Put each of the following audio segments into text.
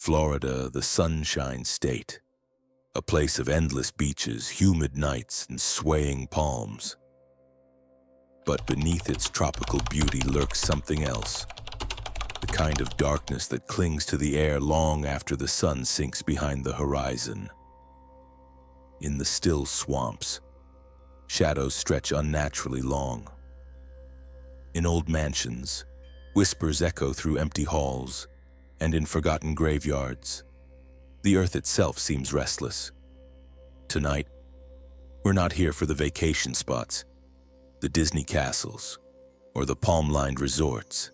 Florida, the Sunshine State, a place of endless beaches, humid nights, and swaying palms. But beneath its tropical beauty lurks something else, the kind of darkness that clings to the air long after the sun sinks behind the horizon. In the still swamps, shadows stretch unnaturally long. In old mansions, whispers echo through empty halls, and in forgotten graveyards, the earth itself seems restless. Tonight, we're not here for the vacation spots, the Disney castles, or the palm-lined resorts.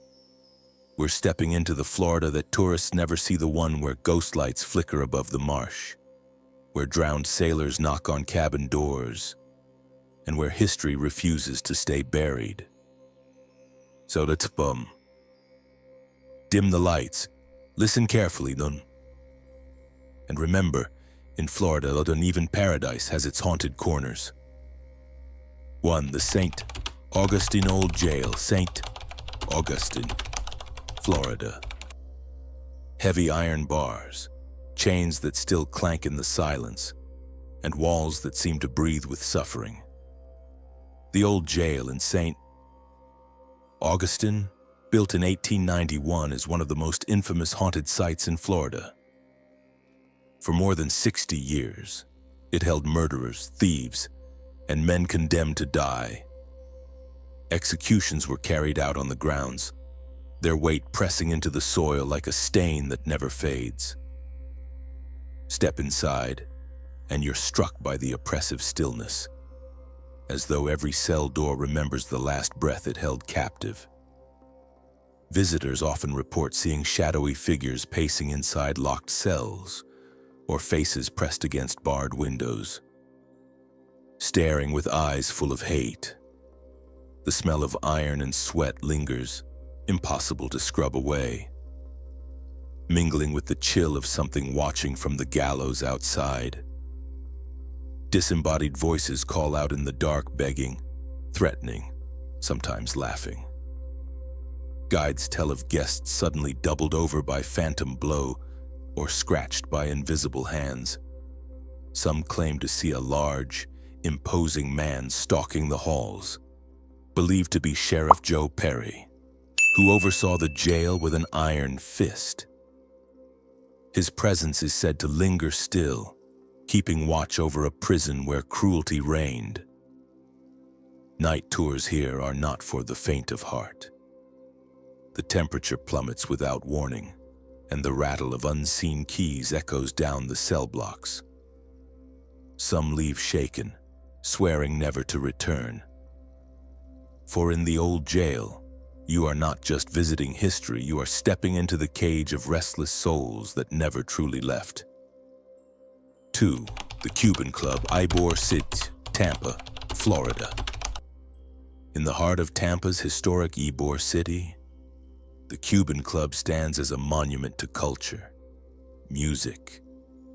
We're stepping into the Florida that tourists never see, the one where ghost lights flicker above the marsh, where drowned sailors knock on cabin doors, and where history refuses to stay buried. So let's dim the lights, listen carefully, and remember, in Florida, even paradise has its haunted corners. 1. The St. Augustine Old Jail, St. Augustine, Florida. Heavy iron bars, chains that still clank in the silence, and walls that seem to breathe with suffering. The old jail in St. Augustine, built in 1891, is one of the most infamous haunted sites in Florida. For more than 60 years, it held murderers, thieves, and men condemned to die. Executions were carried out on the grounds, their weight pressing into the soil like a stain that never fades. Step inside, and you're struck by the oppressive stillness, as though every cell door remembers the last breath it held captive. Visitors often report seeing shadowy figures pacing inside locked cells, or faces pressed against barred windows, staring with eyes full of hate. The smell of iron and sweat lingers, impossible to scrub away, mingling with the chill of something watching from the gallows outside. Disembodied voices call out in the dark, begging, threatening, sometimes laughing. Guides tell of guests suddenly doubled over by phantom blow or scratched by invisible hands. Some claim to see a large, imposing man stalking the halls, believed to be Sheriff Joe Perry, who oversaw the jail with an iron fist. His presence is said to linger still, keeping watch over a prison where cruelty reigned. Night tours here are not for the faint of heart. The temperature plummets without warning, and the rattle of unseen keys echoes down the cell blocks. Some leave shaken, swearing never to return. For in the old jail, you are not just visiting history, you are stepping into the cage of restless souls that never truly left. 2. The Cuban Club, Ybor City, Tampa, Florida. In the heart of Tampa's historic Ybor City, the Cuban Club stands as a monument to culture, music,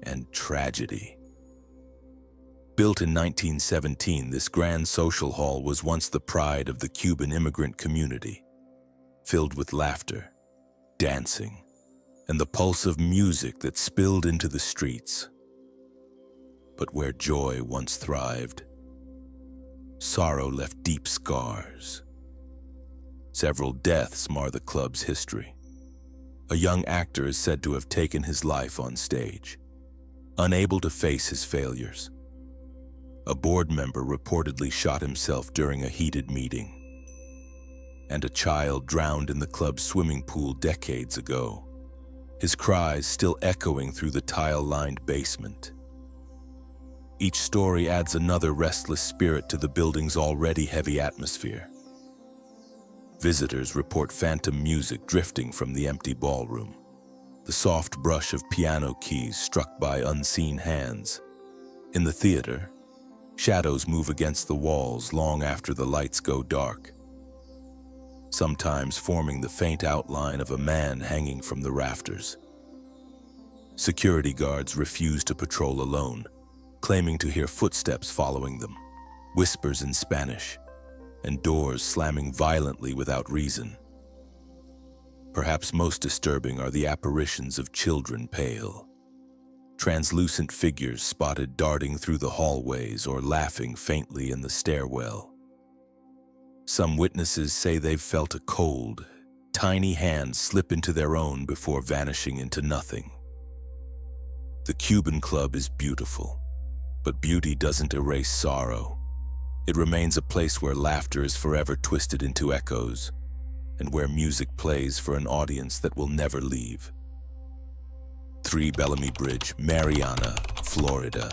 and tragedy. Built in 1917, this grand social hall was once the pride of the Cuban immigrant community, filled with laughter, dancing, and the pulse of music that spilled into the streets. But where joy once thrived, sorrow left deep scars. Several deaths mar the club's history. A young actor is said to have taken his life on stage, unable to face his failures. A board member reportedly shot himself during a heated meeting, and a child drowned in the club's swimming pool decades ago, his cries still echoing through the tile-lined basement. Each story adds another restless spirit to the building's already heavy atmosphere. Visitors report phantom music drifting from the empty ballroom, the soft brush of piano keys struck by unseen hands. In the theater, shadows move against the walls long after the lights go dark, sometimes forming the faint outline of a man hanging from the rafters. Security guards refuse to patrol alone, claiming to hear footsteps following them, whispers in Spanish, and doors slamming violently without reason. Perhaps most disturbing are the apparitions of children pale. Translucent figures spotted darting through the hallways or laughing faintly in the stairwell. Some witnesses say they've felt a cold, tiny hand slip into their own before vanishing into nothing. The Cuban Club is beautiful, but beauty doesn't erase sorrow. It remains a place where laughter is forever twisted into echoes, and where music plays for an audience that will never leave. 3 Bellamy Bridge, Mariana, Florida.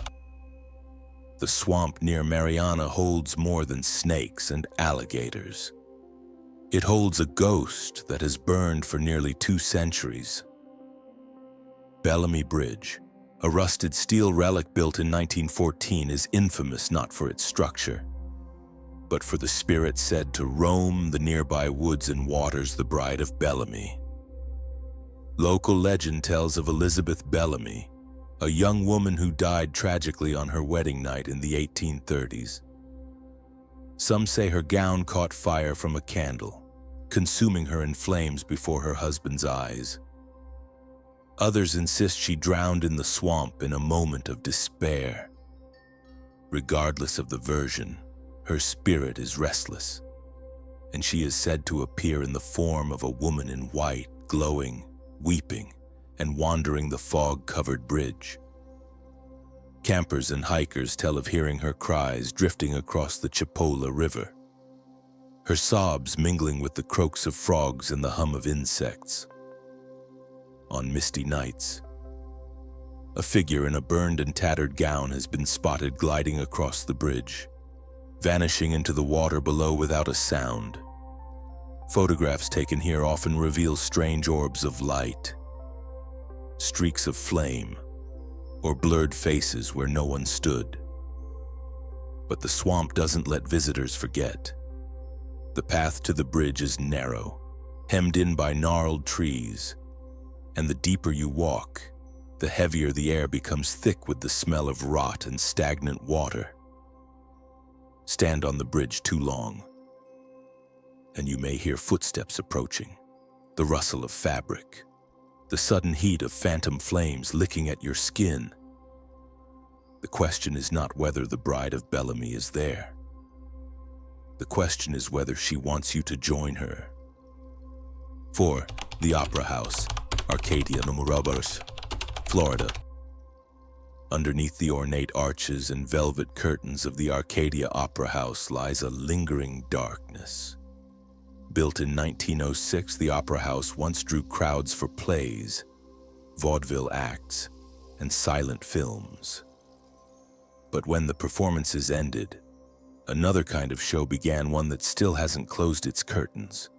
The swamp near Mariana holds more than snakes and alligators. It holds a ghost that has burned for nearly 2 centuries. Bellamy Bridge, a rusted steel relic built in 1914, is infamous not for its structure, but for the spirit said to roam the nearby woods and waters, the bride of Bellamy. Local legend tells of Elizabeth Bellamy, a young woman who died tragically on her wedding night in the 1830s. Some say her gown caught fire from a candle, consuming her in flames before her husband's eyes. Others insist she drowned in the swamp in a moment of despair. Regardless of the version, her spirit is restless, and she is said to appear in the form of a woman in white, glowing, weeping, and wandering the fog-covered bridge. Campers and hikers tell of hearing her cries drifting across the Chipola River, her sobs mingling with the croaks of frogs and the hum of insects. On misty nights, a figure in a burned and tattered gown has been spotted gliding across the bridge, vanishing into the water below without a sound. Photographs taken here often reveal strange orbs of light, streaks of flame, or blurred faces where no one stood. But the swamp doesn't let visitors forget. The path to the bridge is narrow, hemmed in by gnarled trees, and the deeper you walk, the heavier the air becomes, thick with the smell of rot and stagnant water. Stand on the bridge too long, and you may hear footsteps approaching, the rustle of fabric, the sudden heat of phantom flames licking at your skin. The question is not whether the bride of Bellamy is there. The question is whether she wants you to join her. 4. The Opera House, Arcadia, Florida. Underneath the ornate arches and velvet curtains of the Arcadia Opera House lies a lingering darkness. Built in 1906, the Opera House once drew crowds for plays, vaudeville acts, and silent films. But when the performances ended, another kind of show began, one that still hasn't closed its curtains.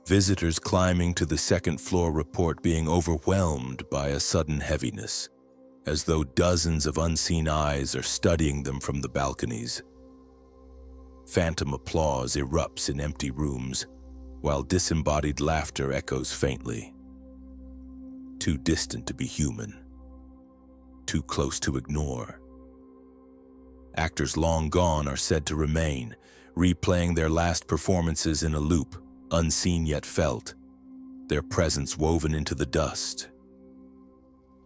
Visitors climbing to the second floor report being overwhelmed by a sudden heaviness, as though dozens of unseen eyes are studying them from the balconies. Phantom applause erupts in empty rooms, while disembodied laughter echoes faintly. Too distant to be human, too close to ignore. Actors long gone are said to remain, replaying their last performances in a loop, unseen yet felt, their presence woven into the dust.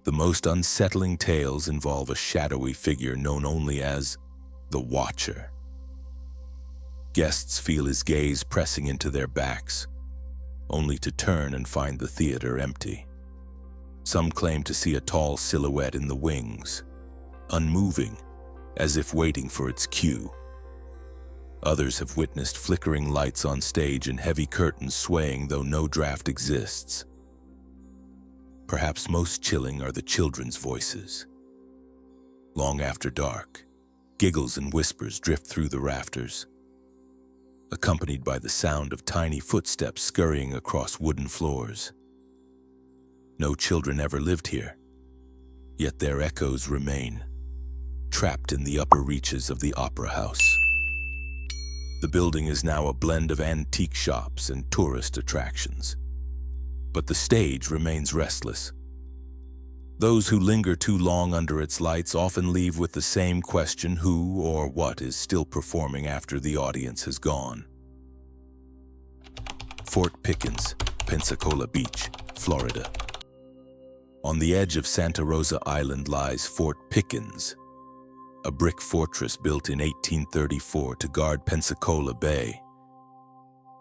The most unsettling tales involve a shadowy figure known only as the Watcher. Guests feel his gaze pressing into their backs, only to turn and find the theater empty. Some claim to see a tall silhouette in the wings, unmoving, as if waiting for its cue. Others have witnessed flickering lights on stage and heavy curtains swaying though no draft exists. Perhaps most chilling are the children's voices. Long after dark, giggles and whispers drift through the rafters, accompanied by the sound of tiny footsteps scurrying across wooden floors. No children ever lived here, yet their echoes remain, trapped in the upper reaches of the Opera House. The building is now a blend of antique shops and tourist attractions, but the stage remains restless. Those who linger too long under its lights often leave with the same question: who or what is still performing after the audience has gone? Fort Pickens, Pensacola Beach, Florida. On the edge of Santa Rosa Island lies Fort Pickens, a brick fortress built in 1834 to guard Pensacola Bay.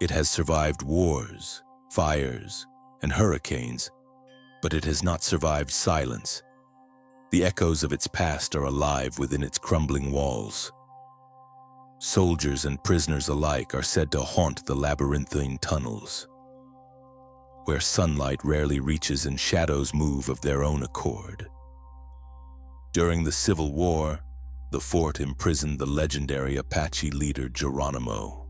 It has survived wars, fires, and hurricanes, but it has not survived silence. The echoes of its past are alive within its crumbling walls. Soldiers and prisoners alike are said to haunt the labyrinthine tunnels, where sunlight rarely reaches and shadows move of their own accord. During the Civil War, the fort imprisoned the legendary Apache leader Geronimo,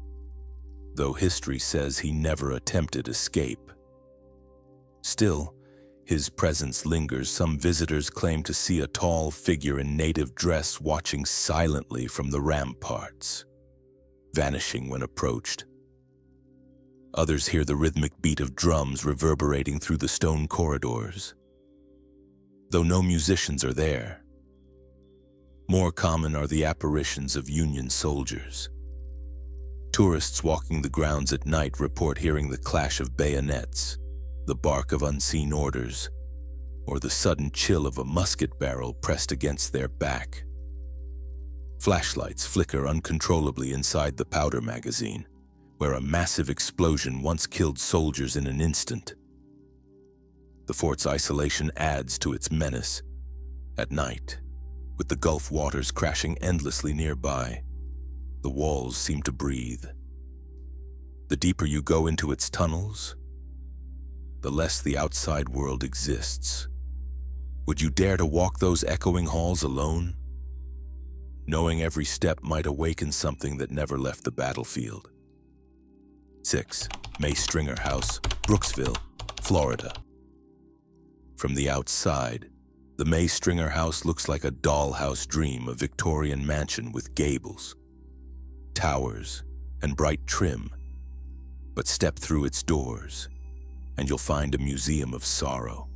though history says he never attempted escape. Still, his presence lingers. Some visitors claim to see a tall figure in native dress watching silently from the ramparts, vanishing when approached. Others hear the rhythmic beat of drums reverberating through the stone corridors, though no musicians are there. More common are the apparitions of Union soldiers. Tourists walking the grounds at night report hearing the clash of bayonets, the bark of unseen orders, or the sudden chill of a musket barrel pressed against their back. Flashlights flicker uncontrollably inside the powder magazine, where a massive explosion once killed soldiers in an instant. The fort's isolation adds to its menace. At night, with the Gulf waters crashing endlessly nearby, the walls seem to breathe. The deeper you go into its tunnels, the less the outside world exists. Would you dare to walk those echoing halls alone, knowing every step might awaken something that never left the battlefield? 6. May Stringer House, Brooksville, Florida. From the outside, the May Stringer House looks like a dollhouse dream, a Victorian mansion with gables, towers, and bright trim. But step through its doors, and you'll find a museum of sorrow.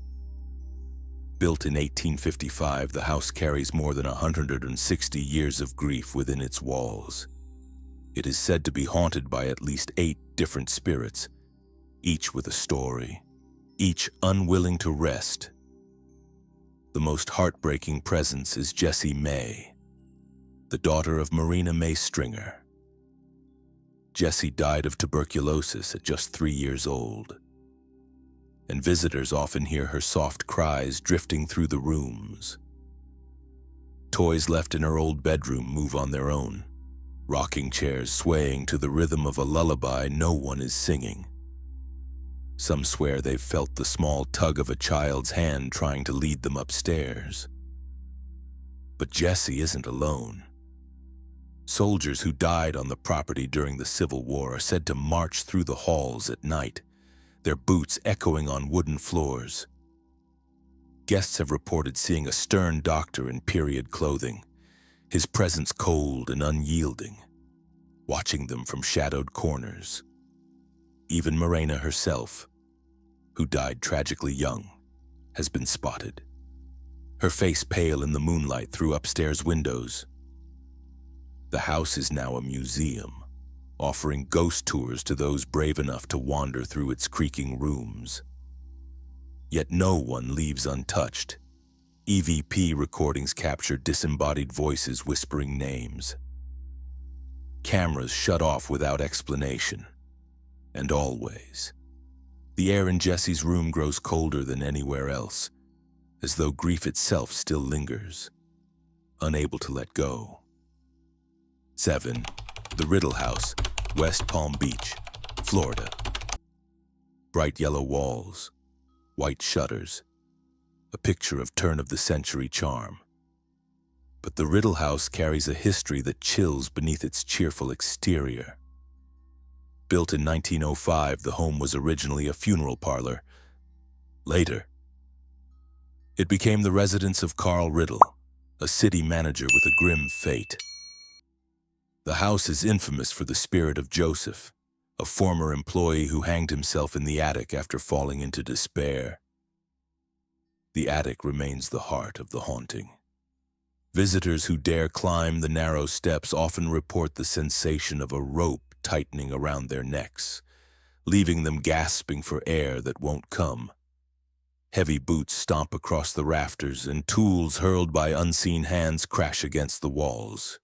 Built in 1855, the house carries more than 160 years of grief within its walls. It is said to be haunted by at least 8 different spirits, each with a story, each unwilling to rest. The most heartbreaking presence is Jessie May, the daughter of Marina May Stringer. Jessie died of tuberculosis at just 3 years old, and visitors often hear her soft cries drifting through the rooms. Toys left in her old bedroom move on their own, rocking chairs swaying to the rhythm of a lullaby no one is singing. Some swear they've felt the small tug of a child's hand trying to lead them upstairs. But Jessie isn't alone. Soldiers who died on the property during the Civil War are said to march through the halls at night, their boots echoing on wooden floors. Guests have reported seeing a stern doctor in period clothing, his presence cold and unyielding, watching them from shadowed corners. Even Marina herself, who died tragically young, has been spotted, her face pale in the moonlight through upstairs windows. The house is now a museum, offering ghost tours to those brave enough to wander through its creaking rooms. Yet no one leaves untouched. EVP recordings capture disembodied voices whispering names. Cameras shut off without explanation. And always, the air in Jessie's room grows colder than anywhere else, as though grief itself still lingers, unable to let go. 7. The Riddle House, West Palm Beach, Florida. Bright yellow walls, white shutters, a picture of turn-of-the-century charm. But the Riddle House carries a history that chills beneath its cheerful exterior. Built in 1905, the home was originally a funeral parlor. Later, it became the residence of Carl Riddle, a city manager with a grim fate. The house is infamous for the spirit of Joseph, a former employee who hanged himself in the attic after falling into despair. The attic remains the heart of the haunting. Visitors who dare climb the narrow steps often report the sensation of a rope tightening around their necks, leaving them gasping for air that won't come. Heavy boots stomp across the rafters, and tools hurled by unseen hands crash against the walls.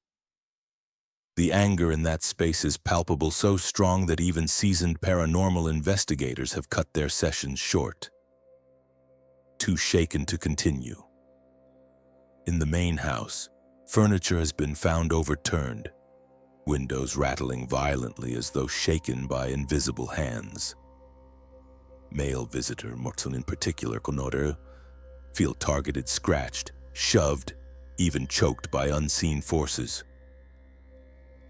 The anger in that space is palpable, so strong that even seasoned paranormal investigators have cut their sessions short, too shaken to continue. In the main house, furniture has been found overturned, windows rattling violently as though shaken by invisible hands. Male visitor, Morton in particular, Conore, feel targeted, scratched, shoved, even choked by unseen forces.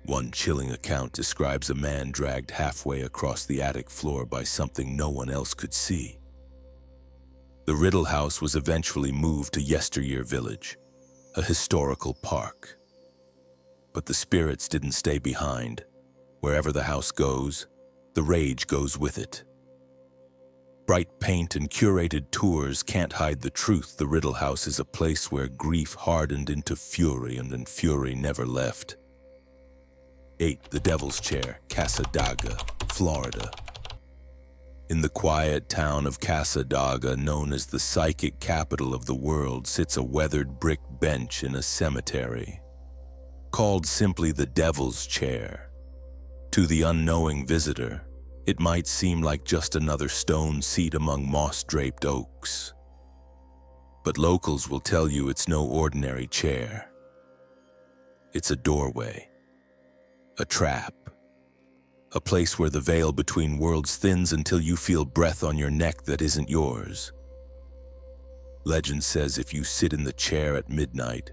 One chilling account describes a man dragged halfway across the attic floor by something no one else could see. The Riddle House was eventually moved to Yesteryear Village, a historical park. But the spirits didn't stay behind. Wherever the house goes, the rage goes with it. Bright paint and curated tours can't hide the truth. The Riddle House is a place where grief hardened into fury, and then fury never left. 8. The Devil's Chair, Cassadaga, Florida. In the quiet town of Cassadaga, known as the psychic capital of the world, sits a weathered brick bench in a cemetery, called simply the Devil's Chair. To the unknowing visitor, it might seem like just another stone seat among moss-draped oaks. But locals will tell you it's no ordinary chair. It's a doorway, a trap, a place where the veil between worlds thins until you feel breath on your neck that isn't yours. Legend says if you sit in the chair at midnight,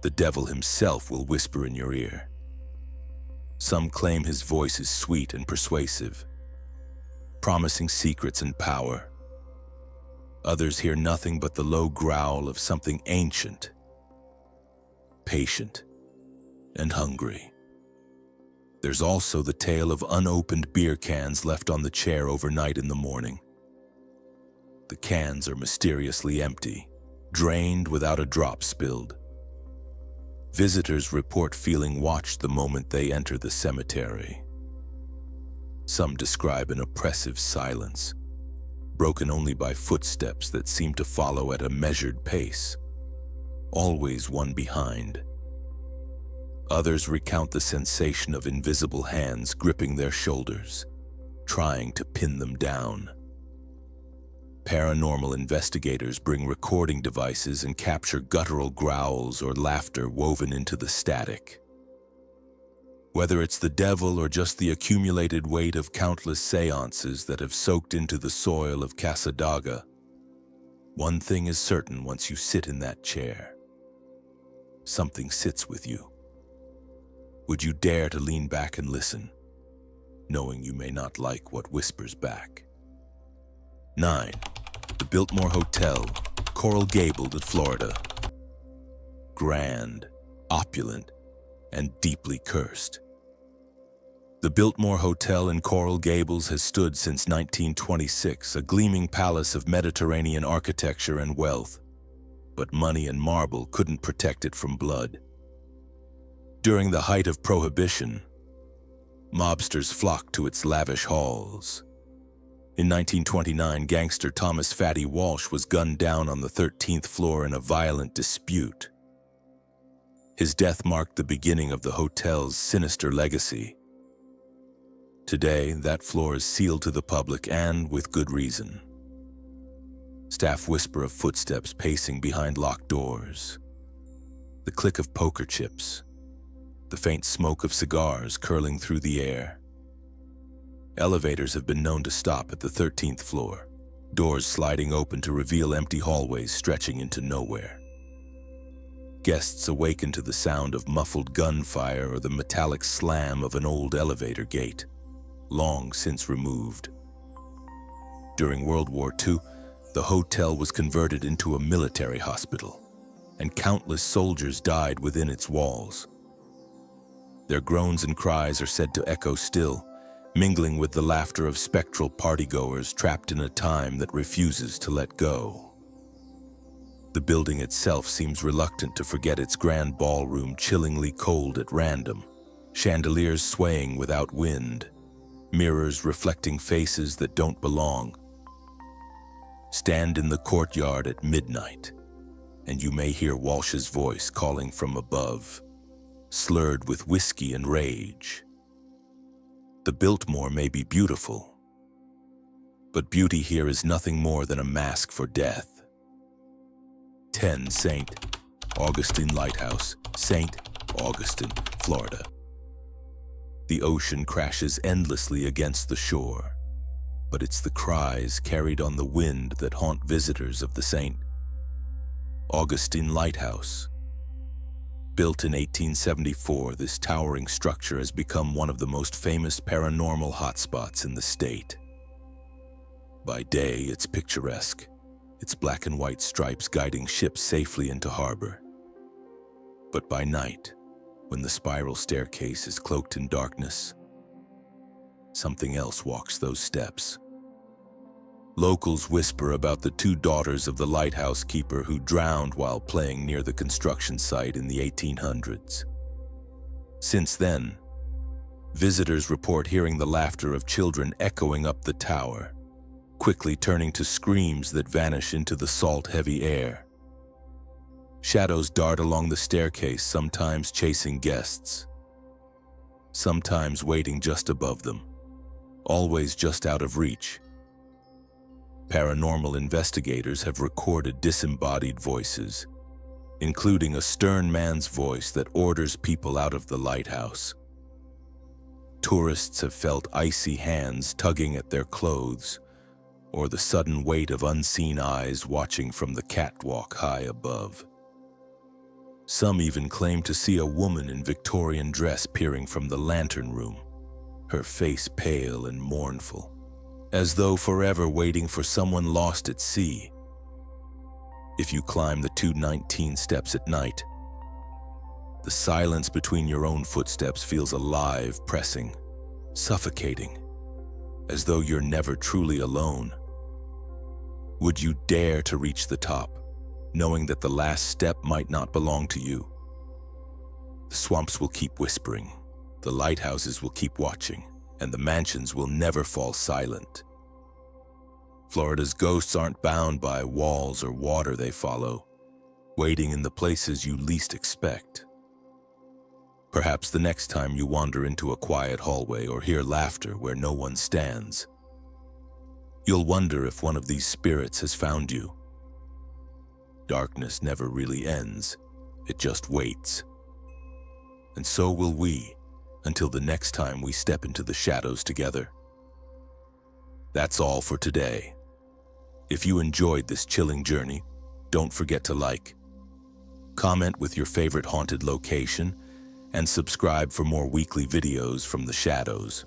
the devil himself will whisper in your ear. Some claim his voice is sweet and persuasive, promising secrets and power. Others hear nothing but the low growl of something ancient, patient, and hungry. There's also the tale of unopened beer cans left on the chair overnight in the morning. The cans are mysteriously empty, drained without a drop spilled. Visitors report feeling watched the moment they enter the cemetery. Some describe an oppressive silence, broken only by footsteps that seem to follow at a measured pace, always one behind. Others recount the sensation of invisible hands gripping their shoulders, trying to pin them down. Paranormal investigators bring recording devices and capture guttural growls or laughter woven into the static. Whether it's the devil or just the accumulated weight of countless seances that have soaked into the soil of Cassadaga, one thing is certain once you sit in that chair: something sits with you. Would you dare to lean back and listen, knowing you may not like what whispers back? 9. The Biltmore Hotel, Coral Gables, Florida. Grand, opulent, and deeply cursed. The Biltmore Hotel in Coral Gables has stood since 1926, a gleaming palace of Mediterranean architecture and wealth. But money and marble couldn't protect it from blood. During the height of Prohibition, mobsters flocked to its lavish halls. In 1929, gangster Thomas "Fatty" Walsh was gunned down on the 13th floor in a violent dispute. His death marked the beginning of the hotel's sinister legacy. Today, that floor is sealed to the public, and with good reason. Staff whisper of footsteps pacing behind locked doors, the click of poker chips, the faint smoke of cigars curling through the air. Elevators have been known to stop at the 13th floor, doors sliding open to reveal empty hallways stretching into nowhere. Guests awaken to the sound of muffled gunfire or the metallic slam of an old elevator gate, long since removed. During World War II, the hotel was converted into a military hospital, and countless soldiers died within its walls. Their groans and cries are said to echo still, mingling with the laughter of spectral partygoers trapped in a time that refuses to let go. The building itself seems reluctant to forget its grand ballroom, chillingly cold at random, chandeliers swaying without wind, mirrors reflecting faces that don't belong. Stand in the courtyard at midnight, and you may hear Walsh's voice calling from above, slurred with whiskey and rage. The Biltmore may be beautiful, but beauty here is nothing more than a mask for death. 10 St. Augustine Lighthouse, St. Augustine, Florida. The ocean crashes endlessly against the shore, but it's the cries carried on the wind that haunt visitors of the St. Augustine Lighthouse. Built in 1874, this towering structure has become one of the most famous paranormal hotspots in the state. By day, it's picturesque, its black and white stripes guiding ships safely into harbor. But by night, when the spiral staircase is cloaked in darkness, something else walks those steps. Locals whisper about the 2 daughters of the lighthouse keeper who drowned while playing near the construction site in the 1800s. Since then, visitors report hearing the laughter of children echoing up the tower, quickly turning to screams that vanish into the salt-heavy air. Shadows dart along the staircase, sometimes chasing guests, sometimes waiting just above them, always just out of reach. Paranormal investigators have recorded disembodied voices, including a stern man's voice that orders people out of the lighthouse. Tourists have felt icy hands tugging at their clothes, or the sudden weight of unseen eyes watching from the catwalk high above. Some even claim to see a woman in Victorian dress peering from the lantern room, her face pale and mournful, as though forever waiting for someone lost at sea. If you climb the 219 steps at night, the silence between your own footsteps feels alive, pressing, suffocating, as though you're never truly alone. Would you dare to reach the top, knowing that the last step might not belong to you? The swamps will keep whispering, the lighthouses will keep watching, and the mansions will never fall silent. Florida's ghosts aren't bound by walls or water they follow, waiting in the places you least expect. Perhaps the next time you wander into a quiet hallway or hear laughter where no one stands, you'll wonder if one of these spirits has found you. Darkness never really ends, it just waits. And so will we, until the next time we step into the shadows together. That's all for today. If you enjoyed this chilling journey, don't forget to like, comment with your favorite haunted location, and subscribe for more weekly videos from the shadows.